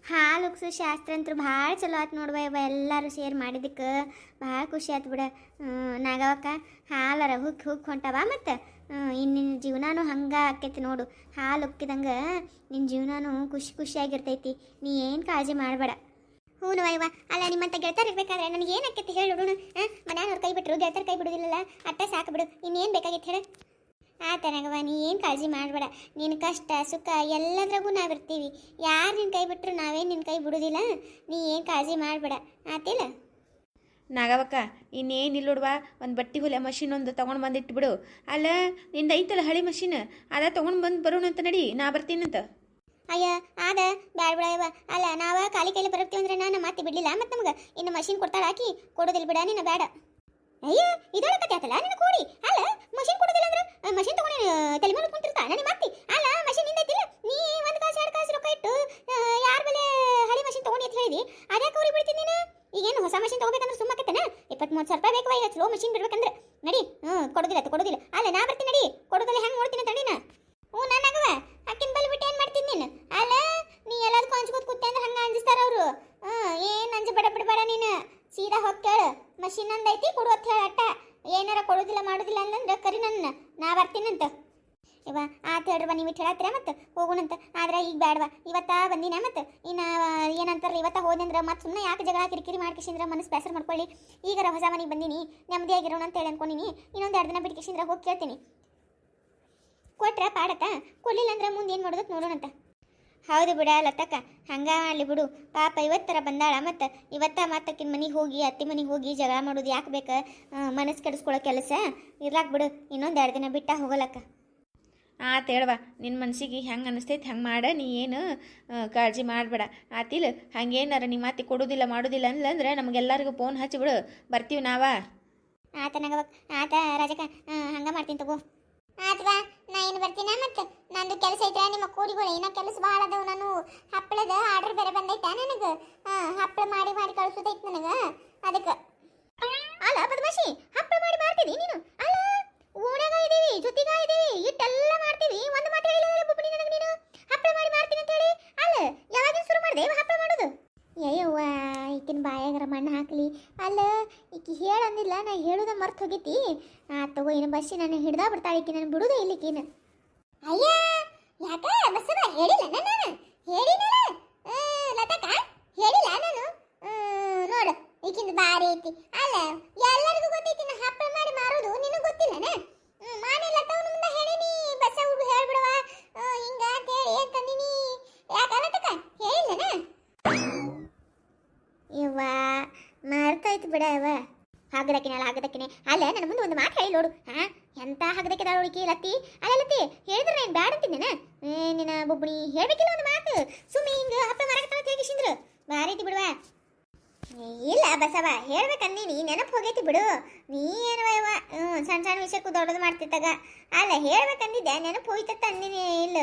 ಹಾಲು ಉಗ್ಸೋ ಶಾಸ್ತ್ರ ಅಂತೂ ಭಾಳ ಚಲೋ ಆಯ್ತು ನೋಡುವ ಇವ ಎಲ್ಲರೂ ಶೇರ್ ಮಾಡಿದ್ದಕ್ಕೆ ಭಾಳ ಖುಷಿ ಆಯ್ತು ಬಿಡ. ನಾಗವಕ್ಕ ಹಾಲರ ಹುಕ್ ಹೊಂಟವ ಮತ್ತು ನಿನ್ನ ಜೀವನಾನು ಹಂಗೆ ಆಕೈತಿ ನೋಡು. ಹಾಲು ಉಕ್ಕಿದಂಗೆ ನಿನ್ನ ಜೀವನಾನು ಖುಷಿಯಾಗಿರ್ತೈತಿ. ನೀ ಏನು ಕಾಳಜಿ ಮಾಡಬೇಡ. ಹ್ಞೂ ವಯ್ವ. ಅಲ್ಲ ನಿಮ್ಮಂತ ಗೆಳತರು ಇರ್ಬೇಕಾದ್ರೆ ನನಗೆ ಏನು ಆಕೈತಿ ಹೇಳಿ ನೋಡೋಣ. ಮನ್ಯಾನವ್ರು ಕೈ ಬಿಟ್ಟರು ಗೆಳತರು ಕೈ ಬಿಡೋದಿಲ್ಲಲ್ಲ, ಅಟ್ಟ ಸಾಕು ಬಿಡು. ಇನ್ನೇನು ಬೇಕಾಗಿತ್ತು ಹೇಳು. ಆತನಗವ, ನೀ ಏನು ಕಾಳಜಿ ಮಾಡಬೇಡ. ನಿನ್ನ ಕಷ್ಟ ಸುಖ ಎಲ್ಲದ್ರಾಗೂ ನಾವಿರ್ತೀವಿ. ಯಾರು ನಿನ್ನ ಕೈ ಬಿಟ್ಟರು ನಾವೇನು ನಿನ್ನ ಕೈ ಬಿಡೋದಿಲ್ಲ. ನೀ ಏನು ಕಾಳಜಿ ಮಾಡಬೇಡ ಆತಿಲ್ಲ. ನಾಗವಕ್ಕ ಇನ್ನೇನಿಲ್ಲ ನೋಡುವ, ಒಂದು ಬಟ್ಟೆ ಹೊಲಿಯೋ ಮಷಿನ್ ಒಂದು ತೊಗೊಂಡು ಬಂದು ಇಟ್ಬಿಡು. ಅಲ್ಲ ನಿಂದು ಐತಲ್ಲ ಹಳಿ ಮಷಿನ್, ಅದ ತೊಗೊಂಡು ಬಂದು ಬರೋಣ ಅಂತ ನಡಿ, ನಾ ಬರ್ತೀನಂತ. ಅಯ್ಯ ಆದ ಬ್ಯಾಡ ಬಿಡವ. ಅಲ್ಲ ನಾವು ಖಾಲಿ ಕೈಲಿ ಬರ್ತೀವಿ ಅಂದ್ರೆ ನಾನು ಮತ್ತೆ ಬಿಡಲಿಲ್ಲ. ಮತ್ತು ನಮ್ಗೆ ಇನ್ನು ಮಷಿನ್ ಕೊಡ್ತಾಳೆ ಹಾಕಿ ಕೊಡೋದಿಲ್ಲ ಬಿಡ. ನೀನು ಬೇಡ. ಅಯ್ಯ ಇದೊಳಕತ್ತೆ ಆತಲ್ಲ ನಿನ್ನ ಕೂಡಿ. ಅಲ್ಲ ಮಷಿನ್ ಕೊಡೋದಿಲ್ಲ ಅಂದ್ರೆ ಮಷಿನ್ ತಗೊಂಡು ತಲೆ ಮೇಲೆ ಕುಂತಿರ್ತಾ ನನಗೆ ಮತ್ತೆ. ಅಲ್ಲ ಮಷಿನ್ ನಿಂದೈತಿಲ್ಲ, ನೀ ಒಂದು ಕಾಸು 2 ಕಾಸು ರೊಕ್ಕ ಇಟ್ಟು ಯಾರ ಬೆಲೆ ಹಳಿ ಮಷಿನ್ ತೊಗೊಂಡು ಅಂತ ಹೇಳಿದಿ, ಅದ್ಯಾಕೆ ಅವ್ರಿಗೆ ಬಿಡ್ತೀನಿ ನೀನು? ಈಗೇನು ಹೊಸ ಮಷಿನ್ ತೊಗೋಬೇಕಂದ್ರೆ ಸುಮ್ಮಕತ್ತೇನೆ. 23,000 ರೂಪಾಯಿ ಬೇಕು. ಈಗ ಸ್ಲೋ ಮಷಿನ್ ಬಿಡ್ಬೇಕಂದ್ರೆ ನಡಿ. ಕೊಡೋದಿಲ್ಲ. ಅಲ್ಲ ನಾ ಬರ್ತೀನಿ ನಡಿ. ಕೊಡೋದಿಲ್ಲ ಹೆಂಗೆ ನೋಡ್ತೀನಿ ತಡಿನ. ಹ್ಞೂ ನಾನಾಗವ ಅಕ್ಕಿನ ಬಲ್ಲಿ ಬಿಟ್ಟು ಏನು ಮಾಡ್ತೀನಿ ನೀನು? ಅಲ್ಲ ನೀ ಎಲ್ಲದಕ್ಕೂ ಅಂಜ್ಕೋತ ಕೂತೆ ಅಂದ್ರೆ ಹಂಗೆ ಅಂಜಿಸ್ತಾರ ಅವರು. ಏನು ಅಂಜ ಬಿಡಬೇಡ ನೀನು. ಸೀದಾ ಹೋಗಿ ಕೇಳು, ಮಷಿನ್ ಅಂದೈತಿ ಕೊಡು ಅಂತ ಹೇಳ ಅಟ್ಟ. ಏನಾರ ಕೊಡೋದಿಲ್ಲ ಮಾಡೋದಿಲ್ಲ ಅಂತಂದ್ರೆ ಕರಿ ನನ್ನ, ನಾ ಬರ್ತೀನಂತ. ಇವ ಆತ ಹೇಳ್ರವ, ನೀವು ಇಟ್ಟು ಹೇಳತ್ತೀರ ಮತ್ತು ಹೋಗೋಣಂತ. ಆದ್ರೆ ಈಗ ಬೇಡವ, ಇವತ್ತ ಬಂದಿನ ಮತ್ತು ಇನ್ನು ಏನಂತಾರಲ್ಲ ಇವತ್ತ ಹೋದಂದ್ರೆ ಮತ್ತೆ ಸುಮ್ಮನೆ ಯಾಕೆ ಜಗಳ ಕಿರಿಕಿರಿ ಮಾಡ್ಕಿಸಿಂದ್ರೆ ಮನಸ್ಸು ಬೇಸರ ಮಾಡ್ಕೊಳ್ಳಿ. ಈಗಾರ ಹೊಸ ಮನೆಗೆ ಬಂದೀನಿ, ನೆಮ್ಮದಿಯಾಗಿರೋಣ ಅಂತ ಹೇಳಿ ಅನ್ಕೊಂಡಿನಿ. ಇನ್ನೊಂದು 2 ದಿನ ಬಿಟ್ಕಿಸಿಂದ್ರೆ ಹೋಗಿ ಕೇಳ್ತೀನಿ. ಕೊಟ್ರ ಪಾಡತ್ತ, ಕೊಡ್ಲಿಲ್ಲ ಅಂದ್ರೆ ಮುಂದೆ ಏನು ಮಾಡೋದಕ್ಕೆ ನೋಡೋಣಂತ. ಹೌದು ಬಿಡ ಲತಕ್ಕ, ಹಂಗ ಅಲ್ಲಿ ಬಿಡು. ಪಾಪ ಇವತ್ತರ ಬಂದಾಳ, ಮತ್ತು ಮತ್ತಕ್ಕಿನ ಮನೆಗೆ ಹೋಗಿ ಅತ್ತಿ ಮನೆಗೆ ಹೋಗಿ ಜಗಳ ಮಾಡೋದು ಯಾಕೆ ಬೇಕು? ಮನಸ್ಸು ಕೆಡಿಸ್ಕೊಳ್ಳೋ ಕೆಲಸ ಇರ್ಲಾಕ್ ಬಿಡು. ಇನ್ನೊಂದು 2 ದಿನ ಬಿಟ್ಟ ಹೋಗಲಕ್ಕ. ಆತ ಹೇಳವ, ನಿನ್ನ ಮನ್ಸಿಗೆ ಹೆಂಗೆ ಅನಿಸ್ತೈತಿ ಹಂಗೆ ಮಾಡ. ನೀ ಏನು ಕಾಳಜಿ ಮಾಡಬೇಡ ಆತಿಲ್ಲ. ಹಂಗೇನಾರ ನಿಮ್ಮ ಮಾತಿ ಕೊಡೋದಿಲ್ಲ ಮಾಡೋದಿಲ್ಲ ಅಂದ್ರೆ ನಮಗೆಲ್ಲರಿಗೂ ಫೋನ್ ಹಚ್ಚಿಬಿಡು, ಬರ್ತೀವಿ ನಾವ. ಆತ ನಗವ, ಆತ ರಾಜಕ್ಕ, ಹಂಗೆ ಮಾಡ್ತೀನಿ ತಗೋ. ಆತ್ವಾ, ನಾ ಏನು ಬರ್ತೀನ. ಮತ್ತು ನಂದು ಕೆಲಸ ಐತೆ ನಿಮ್ಮ ಕೂಡಿಗಳು. ಏನೋ ಕೆಲಸ ಭಾಳ ಅದಾವ. ನಾನು ಹಪ್ಪಳದ ಆರ್ಡರ್ ಬೇರೆ ಬಂದೈತೆ ನನಗೆ. ಹಪ್ಪಳ ಮಾಡಿ ಕಳಿಸೋದೈತೆ ನನಗೆ. ಅದಕ್ಕೆ ಅಲ್ಲ ಬದಮಾಶಿ, ಹಪ್ಪಳ ಮಾಡಿ ಮಾಡ್ತೀನಿ ನೀನು? ಅಲ್ಲ ಓಣ್ಯಾಗ ಇದೀವಿ, ಜೊತೆಗ ಇದೀವಿ, ಇಟ್ಟೆಲ್ಲ ಮಾಡ್ತೀವಿ. ಒಂದು ಮಾತು ಹೇಳಿಲ್ಲ ಬುಬ್ಬಣಿ ನನಗೆ ನೀನು ಹಪ್ಪಳ ಮಾಡಿ ಮಾಡ್ತೀನಿ ಅಂತ ಹೇಳಿ. ಅಲ್ಲ ಯಾವಾಗಿನ ಶುರು ಮಾಡಿದೆ ಹಪ್ಪಳ ಮಾಡೋದು? ಅಯ್ಯವ್ವ, ಈಕಿನ ಬಾಯಾಗರ ಮಣ್ಣು ಹಾಕಲಿ. ಅಲ್ಲ ಈಕಿ ಹೇಳಂದಿಲ್ಲ, ನಾ ಹೇಳೋದ ಮರ್ತು ಹೋಗೈತಿ. ತಗೋ, ಏನು ಬಸ್ಸಿ ನಾನು ಹಿಡ್ದಾ ಬಿಡ್ತಾಳೆ ಈಕಿ, ನಾನು ಬಿಡುದೇ ಇಲ್ಲಿಕೀನು. ಅಯ್ಯ ಯಾಕ ಬಸ್ಸವ ಹೇಳಿಲ್ಲ ನಾನು? ಹೇಳಿಲ್ಲ ಲತಕ, ಹೇಳಿಲ್ಲ ನಾನು. ನೋಡು ಈಕಿಂದು ಬಾರಿ ಐತಿ. ಅಲ್ಲ ಎಲ್ಲರಿಗೂ ಗೊತ್ತೈತಿ ನಾ ಹಪ್ಪಳ ಮಾಡಿ ಮಾರೋದು, ನಿನಗೆ ಗೊತ್ತಿಲ್ಲನ? ಮಾನೇ ಲತವ ಮುಂದೆ ಹೇಳೀನಿ, ಬಸ್ಸ ಹುಡುಗ ಹೇಳ್ಬಿಡವ ಹಿಂಗ ಅಂತ ಹೇಳಿ ಅಂತಂದಿನಿ. ಯಾಕ ಲತಕ ಹೇಳಿಲ್ಲನ? ಇವ್ವ ಮರ್ತಾಯ್ತು ಬಿಡ. ಇವ ಹಾಗದಕ್ಕಿನೇ. ಅಲ್ಲ ನನ್ನ ಮುಂದೆ ಒಂದು ಮಾತು ಹೇಳಿ ನೋಡು. ಎಂತ ಹಾಗದಕ್ಕಿದಾಳ ಹುಡುಕಿ ಲತ್ತಿ. ಅಲ್ಲ ಲತ್ತಿ ಹೇಳಿದ್ರೆ ನಾನು ಬ್ಯಾಡ ಅಂತಿದ್ದೇನೆ. ನಿನ್ನ ಬೊಬ್ಬಣಿ ಹೇಳ್ಬೇಕಿಲ್ಲ ಒಂದು ಮಾತು. ಸುಮ್ಮನೆ ಹಿಂಗೆ ಹಪ್ಪಳ ಮರಕತ್ತ ಹೇಗಿಸಿದ್ರು ಭಾರಿ ಐತಿ ಬಿಡುವ. ಇಲ್ಲ ಬಸವ, ಹೇಳ್ಬೇಕಂದೀನಿ, ನೆನಪು ಹೋಗೈತಿ ಬಿಡು. ನೀ ಏನವ ಇವ ಸಣ್ಣ ವಿಷಯಕ್ಕೂ ದೊಡ್ಡದು ಮಾಡ್ತಿತ್ತಾಗ. ಅಲ್ಲ ಹೇಳ್ಬೇಕಂದಿದ್ದೆ, ನೆನಪು ಹೋಯ್ತತ್ತ ಅಂದಿನಿ. ಇಲ್ಲ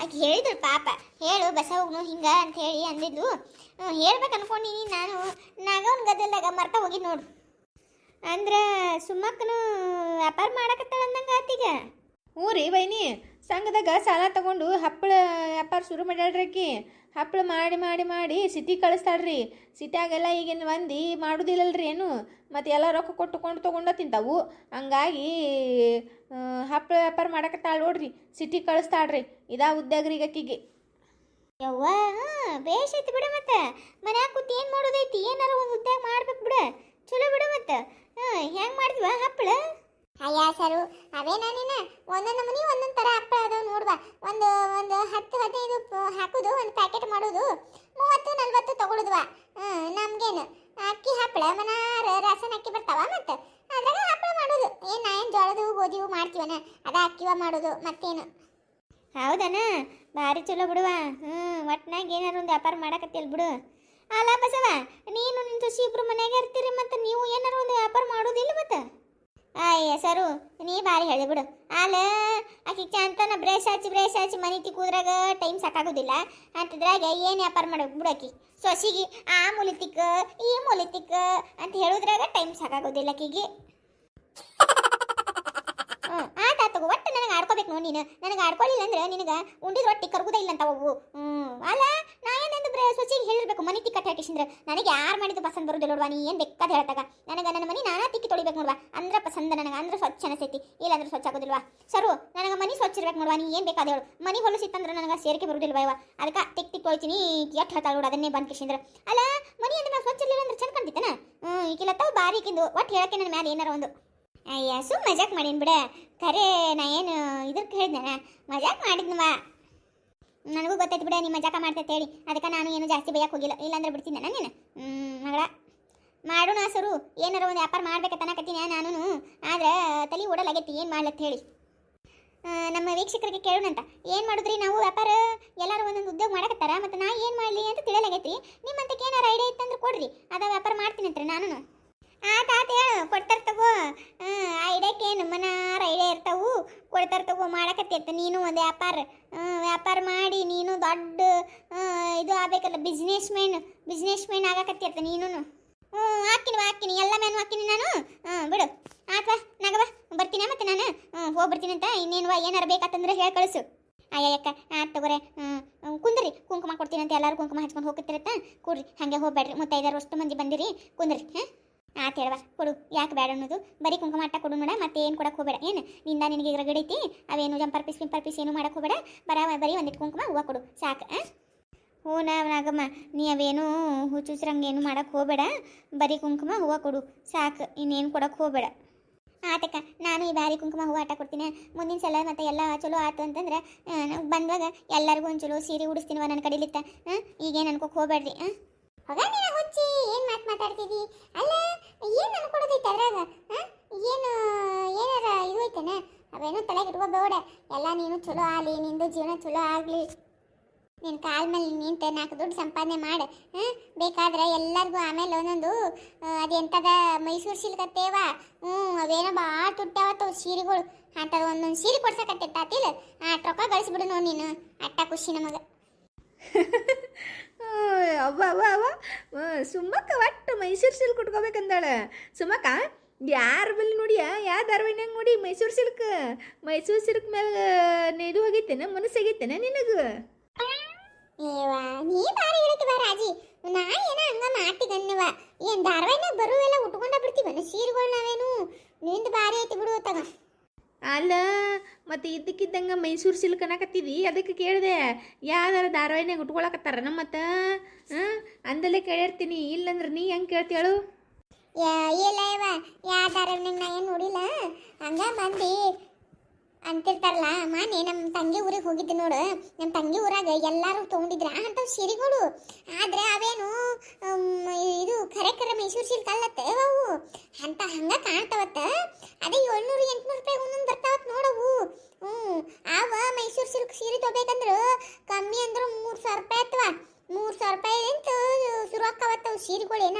ಆಕೆ ಹೇಳಿದ್ರು ಪಾಪ, ಹೇಳು ಬಸವನು ಹಿಂಗ ಅಂತ ಹೇಳಿ ಅಂದಿದ್ಲು. ಹೇಳ್ಬೇಕು ಅನ್ಕೊಂಡಿನಿ ನಾನು. ನಾಗವನ್ ಗದ್ದಲ್ದಾಗ ಮರ್ತಾ ಹೋಗಿ ನೋಡು. ಅಂದ್ರೆ ಸುಮ್ಮಕ್ಕನು ವ್ಯಾಪಾರ ಮಾಡಕತ್ತಾಳ ಅಂದಂಗ ಆತೀಗ. ಹ್ಞೂ ರೀ ವೈನಿ, ಸಂಘದಾಗ ಸಾಲ ತಗೊಂಡು ಹಪ್ಪಳ ವ್ಯಾಪಾರ ಶುರು ಮಾಡ್ಯಾಳ್ರಿ. ಹಪ್ಪಳ ಮಾಡಿ ಸಿಟಿಗೆ ಕಳಿಸ್ತಾಳ್ರಿ. ಸಿಟಿಯಾಗೆಲ್ಲ ಈಗಿನ ಮಂದಿ ಮಾಡೋದಿಲ್ಲಲ್ರಿ ಏನು, ಮತ್ತು ಎಲ್ಲ ರೊಕ್ಕ ಕೊಟ್ಟುಕೊಂಡು ತೊಗೊಂಡು ತಿಂತಾವು. ಹಂಗಾಗಿ ಹಪ್ಪಳ ವ್ಯಾಪಾರ ಮಾಡಕತ್ತಾಳ ನೋಡ್ರಿ, ಸಿಟಿಗೆ ಕಳಿಸ್ತಾಳ್ರಿ. ಇದಾ ಉದ್ಯೋಗ್ರಿ ಅಕ್ಕಿಗೆ. ಯವ್ವ ಬೇಷ್ ಐತಿ ಬಿಡು. ಮತ್ತೆ ಮನ್ಯಾಗ ಕೂತು ಏನು ಮಾಡೋದೈತಿ? ಏನಾರ ಒಂದು ಉದ್ಯೋಗ ಮಾಡ್ಬೇಕು ಬಿಡು. ಚಲೋ ಬಿಡು. ಮತ್ತೆ ಹೆಂಗೆ ಮಾಡಿದ್ವ ಹಪ್ಪಳ? ಅಯ್ಯ ಸರು, ಅವೇನಾ ನೀನು ಒಂದೊಂದು ಮನೆ ಒಂದೊಂದು ಥರ ಹಪ್ಪಳ ಅದಾವ ನೋಡ್ವಾ. ಒಂದು 10-15 ಹಾಕೋದು, ಒಂದು ಪ್ಯಾಕೆಟ್ ಮಾಡೋದು, 30-40 ತಗೊಳುದ್ವಾ. ನಮ್ಗೇನು ಅಕ್ಕಿ ಹಪ್ಪಳ ಮನಾರ ರಾಸನ್ ಅಕ್ಕಿ ಬರ್ತಾವ. ಮತ್ತು ಅದ್ರಾಗ ಹಪ್ಪಳ ಮಾಡೋದು. ಏನು ಜೋಳದು ಗೋಧಿವು ಮಾಡ್ತೀವನ, ಅದ ಅಕ್ಕಿವ ಮಾಡೋದು, ಮತ್ತೇನು. ಹೌದನ, ಭಾರಿ ಚಲೋ ಬಿಡುವ. ಒಟ್ನಾಗ ಏನಾರು ಒಂದು ವ್ಯಾಪಾರ ಮಾಡಕತ್ತಿಲ್ ಬಿಡು. ಅಲ್ಲ ಬಸವ, ನೀನು ನಿನ್ನ ಸೊಸಿ ಇಬ್ರು ಮನ್ಯಾಗ ಇರ್ತೀರಿ, ಮತ್ತು ನೀವು ಏನಾರು ಒಂದು ವ್ಯಾಪಾರ ಮಾಡೋದಿಲ್ಲ ಮತ್ತೆ? ಅಯ್ಯ ಸರು, ನೀ ಭಾರಿ ಹೇಳಿ ಬಿಡು. ಅಲ್ಲ ಆಕಿ ಚಂತನ ಬ್ರೇಷ್ ಹಚ್ಚಿ ಮನೆ ತಿಕ್ಕೂದ್ರಾಗ ಟೈಮ್ ಸಾಕಾಗೋದಿಲ್ಲ ಅಂತದ್ರಾಗ ಏನು ವ್ಯಾಪಾರ ಮಾಡ್ಬೇಕು ಬಿಡಾಕಿ. ಸೊಸಿಗೆ ಆ ಮೂಲಿತಿಕ್ಕ ಈ ಮೂಲಿತಿಕ್ಕ ಅಂತ ಹೇಳೋದ್ರಾಗ ಟೈಮ್ ಸಾಕಾಗೋದಿಲ್ಲ ಆಕಿಗೆ. ಆಟ ತಗೋ, ಒಟ್ಟು ನನಗೆ ಆಡ್ಕೋಬೇಕು ನೋಡಿ ನೀನು. ನನಗೆ ಆಡ್ಕೊಳ್ಳಿಲ್ಲ ಅಂದ್ರೆ ನಿನಗೆ ಉಂಡಿದ ರೊಟ್ಟಿ ಕರ್ಗುದೇ ಇಲ್ಲ ಅಂತ ಅವು. ಅಲ್ಲ ನಾ ಏನಂದ್ರೆ ತೊಳಿಬೇಕು ಮನೆ ತಿಕ್ಕಟ್ಟು ಹಾಕಿಸಿದ್ರೆ ನನಗೆ ಯಾರು ಮಾಡಿದ್ದು ಪಸಂದ್ ಬರೋದಿಲ್ಲ ನೋಡುವ ನೀ ಏನು ಬೇಕಾದ ಹೇಳ್ತಾಗ ನನಗೆ ನನ್ನ ಮನೆ ನಾನಾ ತಿಕ್ಕಿ ತೊಳಿಬೇಕು ನೋಡುವ ಅಂದ್ರೆ ಪಸಂದ ನನಗೆ ಅಂದ್ರೆ ಸ್ವಚ್ಛ ಅನಿಸೈತಿ ಇಲ್ಲಾಂದ್ರೆ ಸ್ವಚ್ಛ ಆಗೋದಿಲ್ವಾ ಸರು ನನಗೆ ಮನೆ ಸ್ವಚ್ಛ ಇರ್ಬೇಕು ನೋಡುವ ನೀ ಏನು ಬೇಕಾದ ಹೇಳು ಮನೆ ಹೊಲಸಿತ್ತಂದ್ರೆ ನನಗೆ ಸೇರಿಕೆ ಬರೋದಿಲ್ವಾ ಇವ ಅದಕ್ಕೆ ತಿಕ್ಕಿ ತೊಳಿತೀನಿ ಎಷ್ಟು ಹೇಳ್ತಾಳೆ ನೋಡು ಅದನ್ನೇ ಬಂದು ಕಿಸಿಂದ್ರೆ ಅಲ್ಲ ಮನೆ ಅಂದ್ರೆ ನಾವು ಸ್ವಚ್ಛ ಇರಲಿಲ್ಲ ಅಂದ್ರೆ ಚಂದ ಕಾಣ್ತಿತ್ತೇನ ಈಗಿಲ್ಲತ್ತಾವ ಬಾರಿಕಿಂದು ಒಟ್ಟು ಹೇಳಕ್ಕೆ ನನ್ನ ಮ್ಯಾಲೆ ಏನಾರ ಒಂದು ಅಯ್ಯ ಸುಮ್ ಮಜಾಕ್ ಮಾಡೀನಿ ಬಿಡ ಖರೆ ನಾ ಏನು ಇದಕ್ಕೆ ಹೇಳಿದ್ನ ಮಜಾಕ್ ಮಾಡಿದ್ನವ ನನಗೂ ಗೊತ್ತೈತಿ ಬಿಡ ನೀ ಮಜಾಕ ಮಾಡ್ತೈತೆ ಹೇಳಿ ಅದಕ್ಕೆ ನಾನು ಏನು ಜಾಸ್ತಿ ಬೈಯಕ್ಕೆ ಹೋಗಿಲ್ಲ ಇಲ್ಲಾಂದ್ರೆ ಬಿಡ್ತೀನಿ ನೀನು ಮಗಳ ಮಾಡೋಣ ಸರು ಏನಾರ ಒಂದು ವ್ಯಾಪಾರ ಮಾಡ್ಬೇಕನ್ನಕತ್ತೀನಿ ನಾನು ಆದ್ರೆ ತಲೆ ಓಡಲಾಗೈತಿ ಏನು ಮಾಡ್ಲತ್ತ ಹೇಳಿ ನಮ್ಮ ವೀಕ್ಷಕರಿಗೆ ಕೇಳೋಣಂತ ಏನು ಮಾಡಿದ್ರಿ ನಾವು ವ್ಯಾಪಾರ ಎಲ್ಲರೂ ಒಂದೊಂದು ಉದ್ಯೋಗ ಮಾಡಕತ್ತಾರ ಮತ್ತು ನಾ ಏನು ಮಾಡಲಿ ಅಂತ ತಿಳಿಯಲಾಗೈತಿ ನಿಮ್ಮಂತಕ್ಕೆ ಏನಾರ ಐಡಿಯಾ ಇತ್ತಂದ್ರೆ ಕೊಡ್ರಿ ಅದ ವ್ಯಾಪಾರ ಮಾಡ್ತೀನಿ ಅಂತ್ರಿ ನಾನು ಆತ ಹೇಳು ಕೊಡ್ತಾರ ತಗೋ ಐಡಿಯಾಕ್ಕೇನು ಮನಾರ ಐಡಿಯಾ ಇರ್ತಾವು ಕೊಡ್ತಾರ ತಗೋ ಮಾಡಕತ್ತಿತ್ತು ನೀನು ಒಂದು ವ್ಯಾಪಾರ ಮಾಡಿ ನೀನು ದೊಡ್ಡ ಇದು ಆಗ್ಬೇಕಲ್ಲ ಬಿಸ್ನೆಸ್ ಮ್ಯಾನ್ ಆಗಕತ್ತಿರ್ತ ನೀನು ಹಾಕಿನಿ ಎಲ್ಲ ಮ್ಯಾನು ಹಾಕಿನಿ ನಾನು ಬಿಡು ಆತ್ವಾ ನಗವ ಬರ್ತೀನಿ ಮತ್ತೆ ನಾನು ಹೋಗ್ಬರ್ತೀನಿ ಅಂತ ಇನ್ನೇನು ಏನಾರ ಬೇಕಾತಂದ್ರೆ ಹೇಳಿ ಕಳಿಸು ಅಯ್ಯಕ್ಕ ಆಯ್ತು ತಗೋರೆ ಕುಂದ್ರಿ ಕುಂಕುಮ ಕೊಡ್ತೀನಿ ಅಂತ ಎಲ್ಲರೂ ಕುಂಕುಮ ಹಚ್ಕೊಂಡು ಹೋಗ್ತಿರತ್ತ ಕೂಡ್ರಿ ಹಾಗೆ ಹೋಗ್ಬೇಡ್ರಿ ಮುತ್ತೈದಾರು ಅಷ್ಟು ಮಂದಿ ಬಂದಿರಿ ಕುಂದ್ರಿ ಆತು ಹೇಳವ ಕೊಡು ಯಾಕೆ ಬೇಡ ಅನ್ನೋದು ಬರೀ ಕುಂಕುಮ ಅಟ್ಟ ಕೊಡು ನೋಡ ಮತ್ತೆ ಏನು ಕೊಡಕ್ಕೆ ಹೋಗಬೇಡ ಏನು ನಿಂದ ನಿನಗೆ ರಗಡೈತಿ ಅವೇನು ಜಂಪರ್ ಪೀಸ್ ಏನು ಮಾಡಕ್ಕೆ ಹೋಗಬೇಡ ಬರೀ ಒಂದಿಟ್ಟು ಕುಂಕುಮ ಹೂವು ಕೊಡು ಸಾಕು ಹ್ಞೂ ನಾಗಮ್ಮ ನೀ ಅವೇನು ಹುಚ್ಚುಚ್ರಂಗೇನು ಮಾಡಕ್ಕೆ ಹೋಗಬೇಡ ಬರೀ ಕುಂಕುಮ ಹೂವು ಕೊಡು ಸಾಕು ಇನ್ನೇನು ಕೊಡಕ್ಕೆ ಹೋಗಬೇಡ ಆತಕ್ಕ ನಾನು ಈ ಬ್ಯಾರಿ ಕುಂಕುಮ ಹೂವು ಆಟ ಕೊಡ್ತೀನಿ ಮುಂದಿನ ಸಲ ಮತ್ತೆ ಎಲ್ಲ ಚಲೋ ಆಯ್ತು ಅಂತಂದ್ರೆ ಬಂದಾಗ ಎಲ್ಲರಿಗೂ ಒಂದು ಚಲೋ ಸೀರೆ ಉಡಿಸ್ತೀನಿವ ನನ್ನ ಕಡಿಲಿತ್ತ ಈಗೇನು ಅನ್ಕೋಕೆ ಹೋಗ್ಬೇಡ್ರಿ ಹೋಗ ನೀನು ಹುಚ್ಚಿ ಏನು ಮಾತಾಡ್ತಿದ್ದಿ ಅಲ್ಲ ಏನು ಅನ್ಕೊಡೋದೈತೆ ಅದ್ರಾಗ ಏನು ಏನಾರ ಇದು ಐತೇನ ಅವೇನೋ ತಲೆಗೆ ಇಟ್ಕೋಬೇಡ ಎಲ್ಲ ನೀನು ಚಲೋ ಆಗಲಿ ನಿಂದು ಜೀವನ ಚಲೋ ಆಗಲಿ ನಿನ್ನ ಕಾಲ ಮೇಲೆ ನಿಂತು 4 ದುಡ್ಡು ಸಂಪಾದನೆ ಮಾಡು ಬೇಕಾದ್ರೆ ಎಲ್ಲರಿಗೂ ಆಮೇಲೆ ಒಂದೊಂದು ಅದೆಂಥದ ಮೈಸೂರು ಸಿಲ್ಕತ್ತೇವ ಅವೇನೋ ಭಾಳ ತುಟ್ಟಾವತ್ತವು ಸೀರೆಗಳು ಅಂಥದ್ದು ಒಂದೊಂದು ಸೀರೆ ಕೊಡ್ಸಕತ್ತಿರ್ತಾತಿಲ್ಲ ರೊಕ್ಕ ಗಳಿಸ್ಬಿಡು ನೋಡಿ ನೀನು ಅಟ್ಟ ಖುಷಿ ನಮಗೆ ಅವ್ವ ಸುಮ್ಮಕ್ಕ ಒಟ್ಟು ಮೈಸೂರು ಸಿಲ್ಕ್ ಉಟ್ಕೋಬೇಕಂದಾಳ ಸುಮ್ಮಕ್ಕ ಯಾರ ಬಲ್ಲಿ ನೋಡಿಯ ಯಾವ ಧಾರವಾಹಿನ್ಯಾಗ ನೋಡಿ ಮೈಸೂರು ಸಿಲ್ಕ್ ಮೇಲೆ ಇದು ಹೋಗೈತೇನೆ ಮನಸ್ಸಾಗೈತೇನೆ ನಿನಗೆ ಏವಾ ನೀ ಬಾರಿ ಹೇಳಕ್ಕೆ ಬಾ ರಾಜಿ ನಾ ಏನ ಹಂಗ ಮಾಡ್ತಿಗನ್ನವ ಏನು ಧಾರವಾಹಿನಾಗ ಬರುವೆಲ್ಲ ಉಟ್ಕೊಂಡ ಬಿಡ್ತೀವನ ಸೀರೆಗಳು ನಾವೇನು ನಿಂದು ಬಾರಿ ಐತಿ ಬಿಡು ತಗ ಅಲ್ಲ ಮತ್ತೆ ಇದ್ದಕ್ಕಿದ್ದಂಗೆ ಮೈಸೂರು ಸಿಲ್ಕ್ ಅನ್ನಕತ್ತಿದಿ ಅದಕ್ಕೆ ಕೇಳಿದೆ ಯಾವ್ದಾರ ಧಾರಾವಾಹಿನಾಗ ಉಟ್ಕೊಳಕತ್ತಾರ ನಮ್ಮ ಮತ್ತೆ ಅಂದಲ್ಲೇ ಕೇಳಿರ್ತೀನಿ ಇಲ್ಲಂದ್ರೆ ನೀ ಹೆಂಗೆ ಕೇಳ್ತೀಯಳು ಇಲ್ಲ ಇವ ಯಾವ ಧಾರಾವಾಹಿನಾಗ ನಾ ಏನು ನೋಡಿಲ್ಲ ಹಂಗ ಬಂದು ಅಂತಿರ್ತಾರಲ್ಲ ಮಾನೆ ನಮ್ಮ ತಂಗಿ ಊರಿಗೆ ಹೋಗಿದ್ದೆ ನೋಡು ನಮ್ಮ ತಂಗಿ ಊರಾಗ ಎಲ್ಲರೂ ತೊಗೊಂಡಿದ್ರ ಅಂಥವು ಸೀರೆಗಳು ಆದರೆ ಅವೇನು ಇದು ಖರೆ ಮೈಸೂರು ಸಿಲ್ಕ್ ಅಲ್ಲತ್ತೆ ಅವು ಅಂತ ಹಂಗೆ ಕಾಣ್ತಾವತ್ತ ಅದೇ 700-800 ರೂಪಾಯಿ ಒಂದೊಂದು ಬರ್ತಾವತ್ ನೋಡವು ಅವ ಮೈಸೂರು ಸಿಲ್ಕ್ ಸೀರೆ ತೊಗೋಬೇಕಂದ್ರೆ ಕಮ್ಮಿ ಅಂದ್ರೆ 3000 ರೂಪಾಯಿ ಆಯ್ತವ 3000 ರೂಪಾಯಿ ಅಂತ ಶುರು ಆಕ್ಕವತ್ತವು ಸೀರೆಗಳೇನ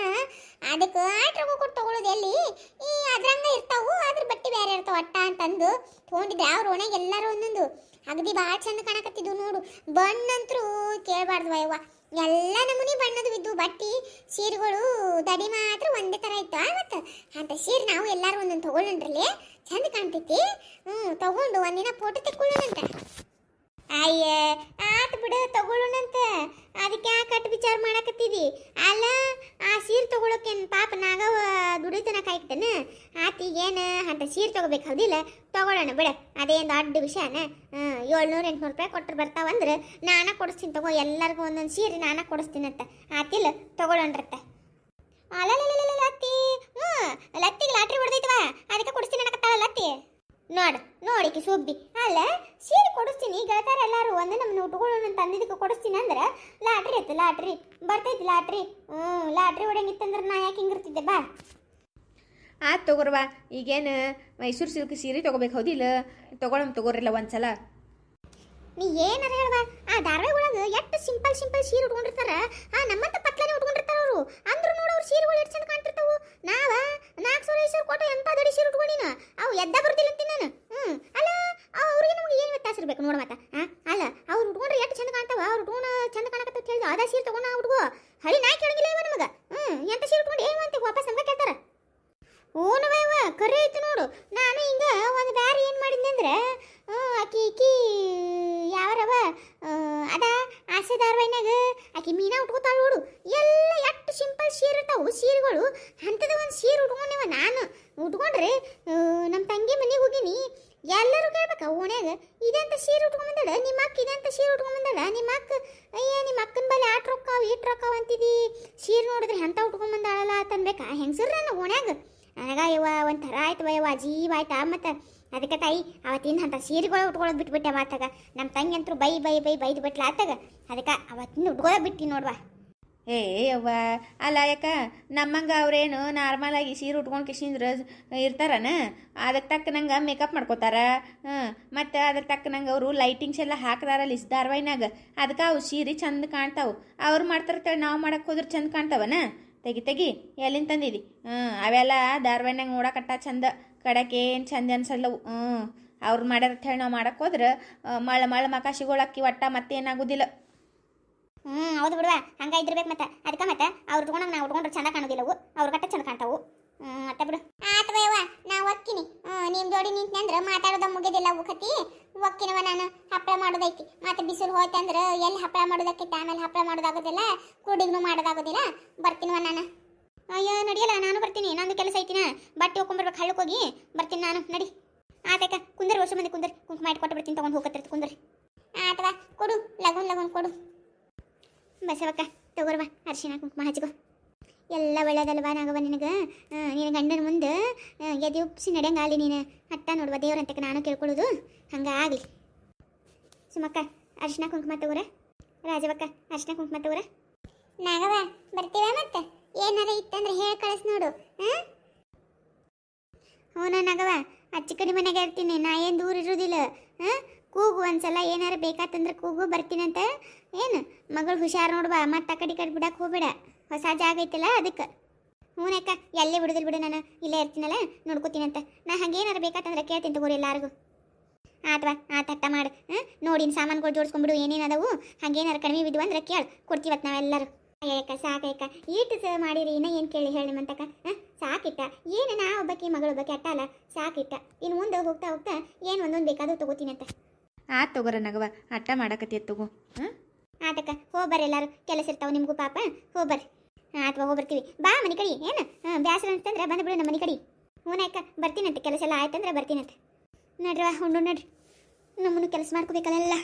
ಅದಕ್ಕೆ ಆಟ್ರಗೂ ಕೊಟ್ಟು ತೊಗೊಳೋದು ಎಲ್ಲಿ ಅದ್ರಂಗ ಇರ್ತಾವು ಅದ್ರ ಬಟ್ಟೆ ಬೇರೆ ಇರ್ತಾವ ಅಟ್ಟ ಅಂತಂದು ತೊಗೊಂಡಿದ್ದೆ ಅವ್ರ ಓಣೆಗೆ ಎಲ್ಲರೂ ಒಂದೊಂದು ಅಗದಿ ಭಾಳ ಚಂದ ಕಾಣಕತ್ತಿದ್ವು ನೋಡು ಬಣ್ಣಂತರೂ ಕೇಳಬಾರ್ದು ಯವ್ವ ಎಲ್ಲ ನಮೂನಿ ಬಣ್ಣದು ಇದ್ದು ಬಟ್ಟೆ ಸೀರೆಗಳು ದಡಿ ಮಾತ್ರ ಒಂದೇ ಥರ ಇತ್ತು ಮತ್ತು ಅಂತ ಸೀರೆ ನಾವು ಎಲ್ಲರೂ ಒಂದೊಂದು ತೊಗೊಳ್ಳೋಣ್ರಲ್ಲಿ ಚಂದ ಕಾಣ್ತೈತಿ ತಗೊಂಡು ಒಂದಿನ ಫೋಟೋ ತೆಕ್ಕೊಳ್ಳೋಣಂತ ಅಯ್ಯ ಆತ ಬಿಡು ತಗೊಳ್ಳೋಣಂತ ಅದಕ್ಕೆ ಯಾಕೆ ಕಟ್ಟು ವಿಚಾರ ಮಾಡಕತ್ತಿದಿ ಅಲ್ಲ ಆ ಸೀರೆ ತಗೊಳಕೇನು ಪಾಪ ನಾಗವ ದುಡಿತನ ಕಾಯ್ತೇನೆ ಆತಿಗೇನು ಅಂತ ಸೀರೆ ತಗೋಬೇಕು ಹೌದಿಲ್ಲ ತಗೊಳ್ಳೋಣ ಬಿಡ ಅದೇನು ದೊಡ್ಡ ವಿಷಯನ 700-800 ರೂಪಾಯಿ ಕೊಟ್ಟರು ಬರ್ತಾವಂದ್ರೆ ನಾನ ಕೊಡಿಸ್ತೀನಿ ತಗೋ ಎಲ್ಲರಿಗೂ ಒಂದೊಂದು ಸೀರೆ ನಾನ ಕೊಡಿಸ್ತೀನಂತ ಆತಿಲ್ಲ ತಗೊಳ್ಳೋಣ್ರತ್ತ ಅಲ್ಲ ಲತ್ತಿ ಲತ್ತಿಗೆ ಲಾಟ್ರಿ ಹೊಡೆದೈತವ ಅದಕ್ಕೆ ಕೊಡಿಸ್ತೀನಿ ಅನ್ನಕತ್ತಾಳ ಲತ್ತಿ ನೋಡಿಕೆ ಸುಬ್ಬಿ ಅಲ್ಲ ಸೀರೆ ಕೊಡಿಸ್ತೀನಿ ಗೆಳತಾರ ಎಲ್ಲರೂ ಒಂದೇ ನಮ್ಮನ್ನ ಉಟ್ಕೊಳ್ಳೋಣ ಅಂತ ಅಂದಿದ್ದಕ್ಕೆ ಕೊಡಿಸ್ತೀನಿ ಅಂದ್ರೆ ಲಾಟ್ರಿ ಬರ್ತೈತಿ ಲಾಟ್ರಿ ಹೊಡೆಯಂಗಿತ್ತಂದ್ರೆ ನಾ ಯಾಕೆ ಹಿಂಗಿರ್ತಿದ್ದೆ ಬಾ ಆಯ್ತು ತಗೋರ್ವಾ ಈಗೇನು ಮೈಸೂರು ಸಿಲ್ಕ್ ಸೀರೆ ತೊಗೋಬೇಕು ಹೌದಿಲ್ಲ ತಗೊಳ್ರಿಲ್ಲ ಒಂದ್ಸಲ ನೀ ಏನಾರ ಹೇಳ್ವಾ ಆ ಧಾರಾವಾಹಿ ಒಳಗೆ ಎಷ್ಟು ಸಿಂಪಲ್ ಸೀರೆ ಉಟ್ಕೊಂಡಿರ್ತಾರ ನಮ್ಮಂತ ಪತ್ಲಾನೆ ಉಟ್ಕೊಂಡಿರ್ತಾರ ಅವರು ಅಂದ್ರೂ ನೋಡು ಅವ್ರು ಸೀರೆಗಳು ಎಷ್ಟು ಚಂದ ಕಾಣ್ತಿರ್ತಾವು ನಾವ 400-500 ಕೊಟ್ಟು ಎಂತ ದೊಡ್ಡ ಸೀರೆ ಉಟ್ಕೊಂಡಿನ ಅವು ಎದ್ದ ಬರ್ತಿಲ್ಲ ಅಂತೀನಿ ನಾನು ಅಲ್ಲ ಅವ್ರಿಗೆ ನಮ್ಗೆ ಏನು ವ್ಯತ್ಯಾಸ ಇರ್ಬೇಕು ನೋಡ ಮತ್ತ ಅಲ್ಲ ಅವ್ರು ಉಟ್ಕೊಂಡ್ರೆ ಎಷ್ಟು ಚಂದ ಕಾಣ್ತಾವ ಅವ್ರು ಉಟ್ಕೊಂಡು ಚಂದ ಕಾಣಕತ್ತ ಹೇಳಿದ ಅದ ಸೀರೆ ತಗೊಂಡ ಹುಡುಗು ಹಳಿ ನಾ ಕೇಳಂಗಿಲ್ಲ ಇವ ನಮಗ ಎಂತ ಸೀರೆ ಉಟ್ಕೊಂಡು ಏನು ಅಂತ ವಾಪಸ್ ನಮ್ಗೆ ಕೇಳ್ತಾರ ಓನವ ಕರೆ ಐತಿ ನೋಡು ನಾನು ಹಿಂಗ ಒಂದು ಬ್ಯಾರಿ ಏನು ಮಾಡಿದ್ದೆ ಅಂದ್ರೆ ಆಕಿ ಯಾವರವ ಅದ ಆಸೆ ಧಾರವಾಹಿನಾಗ ಆಕಿ ಆಕಿ ಮೀನಾ ಉಟ್ಕೋತಾಳ ನೋಡು ಎಲ್ಲ ಎಷ್ಟು ಸಿಂಪಲ್ ಸೀರೆ ಇರ್ತಾವು ಸೀರೆಗಳು ಅಂಥದ್ದು ಒಂದು ಸೀರೆ ಉಟ್ಕೊಂಡಿವ ನಾನು ಉಟ್ಕೊಂಡ್ರೆ ನಮ್ಮ ತಂಗಿ ಮನೆಗೆ ಹೋಗಿನಿ ಎಲ್ಲರೂ ಕೇಳ್ಬೇಕ ಓಣ್ಯಾಗ ಇದಂತ ಸೀರೆ ಉಟ್ಕೊಂಬಂದಾಳ ನಿಮ್ಮ ಅಕ್ಕ ಇದಂತ ಸೀರೆ ಉಟ್ಕೊಂಬಂದಾಳ ನಿಮ್ಮ ಅಕ್ಕ ಅಯ್ಯ ನಿಮ್ಮ ಅಕ್ಕನ ಬಲ್ಲಿ ಆಟ್ ರೊಕ್ಕಾವ ಈಟ್ ರೊಕ್ಕಾವ ಅಂತಿದಿ ಸೀರೆ ನೋಡಿದ್ರೆ ಅಂತ ಉಟ್ಕೊಂಬಂದಾಳಲ್ಲ ಅಂತನ್ಬೇಕಾ ಹೆಂಗಸ್ರ ಓಣ್ಯಾಗ ನನಗ ಇವ ಒಂಥರ ಆಯ್ತು ಯವ್ವ ಜೀವ ಆಯ್ತಾ ಮತ್ತು ಅದಕ್ಕೆ ತಾಯಿ ಅವತ್ತಿನ ಅಂತ ಸೀರೆಗಳು ಉಟ್ಕೊಳ್ಳೋದು ಬಿಟ್ಬಿಟ್ಟೆ ಮಾತಾಗ ನಮ್ಮ ತಂಗಿ ಅಂತೂ ಬೈದು ಬಿಟ್ಲ ಆತಾಗ ಅದಕ್ಕೆ ಅವತ್ತಿನ ಉಟ್ಕೊಳ್ಳೋ ಬಿಟ್ಟು ನೋಡ್ವಾ ಏ ಅವ್ವ ಅಲ್ಲ ಯಾಕ ನಮ್ಮಂಗೆ ಅವ್ರೇನು ನಾರ್ಮಲಾಗಿ ಸೀರೆ ಉಟ್ಕೊಂಡು ಕಿಶಿಂದ್ರ ಇರ್ತಾರನ ಅದಕ್ಕೆ ತಕ್ಕನಂಗೆ ಮೇಕಪ್ ಮಾಡ್ಕೋತಾರ ಮತ್ತು ಅದಕ್ಕೆ ತಕ್ಕನಂಗೆ ಅವರು ಲೈಟಿಂಗ್ಸ್ ಎಲ್ಲ ಹಾಕ್ದಾರಲ್ಲಿ ಧಾರವಾಹಿನಾಗ ಅದಕ್ಕೆ ಅವು ಸೀರೆ ಚಂದ ಕಾಣ್ತಾವೆ ಅವ್ರು ಮಾಡ್ತಾರತ್ತೇಳಿ ನಾವು ಮಾಡಕ್ಕೆ ಹೋದ್ರೆ ಚಂದ ಕಾಣ್ತಾವನ ತೆಗಿ ಎಲ್ಲಿಂದ ತಂದಿದಿ ಅವೆಲ್ಲ ಧಾರವಾಹಿನಾಗ ನೋಡಕಟ್ಟ ಚಂದ ಕಡಕೇನು ಚಂದ ಅನ್ಸಲ್ಲವು ಅವ್ರು ಮಾಡ್ಯಾರ ಹೇಳಿ ನಾವು ಮಾಡಕ್ಕೆ ಹೋದ್ರೆ ಮಳ ಮಕಾಶಿಗಳಕ್ಕಿ ಒಟ್ಟ ಮತ್ತೇನಾಗೋದಿಲ್ಲ ಹೌದು ಬಿಡುವ ಹಂಗ ಇದ್ರಬೇಕು ಮತ್ತೆ ಅದಕ್ಕೆ ಮತ್ತೆ ಅವ್ರು ಉಟ್ಕೊಂಡಾಗ ನಾವು ಉಟ್ಕೊಂಡ್ರೆ ಚಂದ ಕಾಣೋದಿಲ್ಲವು ಅವ್ರ ಕಟ್ಟ ಚಂದ ಕಾಣ್ತಾವು ಅತ್ತ ಬಿಡು ಆತವಯ್ಯವ ನಾ ಒಕ್ಕಿನಿ ನಿಮ್ಮ ಜೋಡಿ ನಿಂತ್ನಂದ್ರೆ ಮಾತಾಡೋದ ಮುಗಿದಿಲ್ಲ ಕತಿ ಒಕ್ಕಿನವ ನಾನು ಹಪ್ಪಳ ಮಾಡೋದೈತಿ ಮತ್ತೆ ಬಿಸಿಲು ಹೋಯ್ತಂದ್ರೆ ಎಲ್ಲಿ ಹಪ್ಪಳ ಮಾಡೋದಕ್ಕೈತಿ ಆಮೇಲೆ ಹಪ್ಪಳ ಮಾಡೋದಾಗೋದಿಲ್ಲ ಕುಡಿಗ್ನು ಮಾಡೋದಾಗೋದಿಲ್ಲ ಬರ್ತೀನವ ನಾನು ಅಯ್ಯೋ ನಡಿಯಲ್ಲ ನಾನು ಬರ್ತೀನಿ ನಂದು ಕೆಲಸ ಐತಿನ ಬಟ್ಟೆ ಹೋಗ್ಕೊಂಬರ್ಬೇಕು ಹಳ್ಳಕ್ಕೆ ಹೋಗಿ ಬರ್ತೀನಿ ನಾನು ನಡಿ ಆತಕ್ಕ ಕುಂದರಿ ವರ್ಷ ಮಂದಿ ಕುಂಕುಮ ಇಟ್ಟು ಕೊಟ್ಟು ಬಿಡ್ತೀನಿ ತೊಗೊಂಡು ಹೋಗತ್ತಿರ್ತು ಕುಂದರಿ ಆತವ ಕೊಡು ಲಗುನ್ ಕೊಡು ಬಸವಕ್ಕ ತಗೋರ್ವ ಅರಿಶಿನ ಕುಂಕುಮ ಹಚ್ಕೋ ಎಲ್ಲ ಒಳ್ಳೇದಲ್ವಾ ನಾಗವ ನಿನಗೆ ನಿನ್ನ ಗಂಡನ ಮುಂದೆ ಎದೆ ಉಪ್ಪಿಸಿ ನಡೆಯಂಗಾಗಲಿ ನೀನು ಹಟ್ಟ ನೋಡುವ ದೇವ್ರಂತಕ್ಕೆ ನಾನು ಕೇಳ್ಕೊಳ್ಳೋದು ಹಂಗಾಗಲಿ ಸುಮಕ್ಕ ಅರಿಶಿನ ಕುಂಕುಮ ತಗೋರ ರಾಜವಕ್ಕ ಅರಿಶಿನ ಕುಂಕುಮ ತಗೋರ ನಾಗವ ಬರ್ತೀವ ಮತ್ತೆ ಏನಾರ ಇತ್ತಂದ್ರೆ ಹೇಳಿ ಕಳಿಸ್ ನೋಡು ಹ್ಞೂ ನಾಗವ ಅಚ್ಚಿ ಕಡೆ ಮನೆಗೆ ಇರ್ತೀನಿ ನಾ ಏನು ದೂರ ಇರೋದಿಲ್ಲ ಕೂಗು ಒಂದ್ಸಲ ಏನಾರ ಬೇಕಾತಂದ್ರೆ ಕೂಗು ಬರ್ತೀನಂತ ಏನು ಮಗಳು ಹುಷಾರು ನೋಡ್ಬಾ ಮತ್ತೆ ಆ ಕಡೆ ಬಿಡಕ್ಕೆ ಹೋಗ್ಬೇಡ ಹೊಸ ಜಾಗ ಐತಲ್ಲ ಅದಕ್ಕೆ ಹ್ಞೂನಕ್ಕ ಎಲ್ಲೇ ಬಿಡುದಿಲ್ಲ ಬಿಡು ನಾನು ಇಲ್ಲೇ ಇರ್ತೀನಲ್ಲ ನೋಡ್ಕೋತೀನಂತ ನಾ ಹಂಗೇನಾರ ಬೇಕಾತಂದ್ರೆ ಕೇಳ್ತೀನಿ ತಗೋರಿ ಎಲ್ಲಾರಿಗೂ ಆತ್ವಾ ಆತ ಮಾಡು ನೋಡಿನ ಸಾಮಾನುಗಳು ಜೋಡಿಸ್ಕೊಂಡ್ಬಿಡು ಏನೇನು ಅದಾವು ಹಂಗೇನಾರ ಕಡಿಮೆ ಬಿದ್ದು ಅಂದ್ರೆ ಕೇಳು ಕೊಡ್ತೀವತ್ತು ನಾವೆಲ್ಲರೂ ಅಯ್ಯಕ್ಕ ಸಾಕಯ್ಯಕ್ಕ ಈಟು ಮಾಡಿರಿ ಇನ್ನ ಏನು ಕೇಳಿ ಹೇಳಿ ಮಂತಕ್ಕ ಸಾಕಿಟ್ಟ ಏನು ನಾ ಒಬ್ಬಾಕಿ ಮಗಳು ಒಬ್ಬಾಕಿ ಅಟ್ಟ ಅಲ್ಲ ಸಾಕಿಟ್ಟ ಇನ್ನು ಮುಂದೆ ಹೋಗ್ತಾ ಏನು ಒಂದೊಂದು ಬೇಕಾದ್ರೂ ತಗೋತೀನಂತ ಆತ್ ತಗೋರ ನಗವ ಅಟ್ಟ ಮಾಡಕತ್ತಿ ತಗೋ ಆತಕ್ಕ ಹೋಗ್ಬರ್ರಿ ಎಲ್ಲರೂ ಕೆಲಸ ಇರ್ತಾವೆ ನಿಮಗೂ ಪಾಪ ಹೋಗ್ಬರ್ರಿ ಆತ್ವಾ ಹೋಗ್ಬರ್ತೀವಿ ಬಾ ಮನೆ ಕಡೆ ಏನು ಬ್ಯಾಸರ ಅಂತಂದ್ರೆ ಬಂದು ಬಿಡು ನಮ್ಮ ಮನೆ ಕಡೆ ಹ್ಞೂನಕ್ಕ ಬರ್ತೀನಂತೆ ಕೆಲಸ ಎಲ್ಲ ಆಯ್ತಂದ್ರೆ ಬರ್ತೀನಂತೆ ನಡ್ರಿ ಉಂಡು ನಡ್ರಿ ನಮ್ಮನ್ನು ಕೆಲಸ ಮಾಡ್ಕೋಬೇಕಲ್ಲ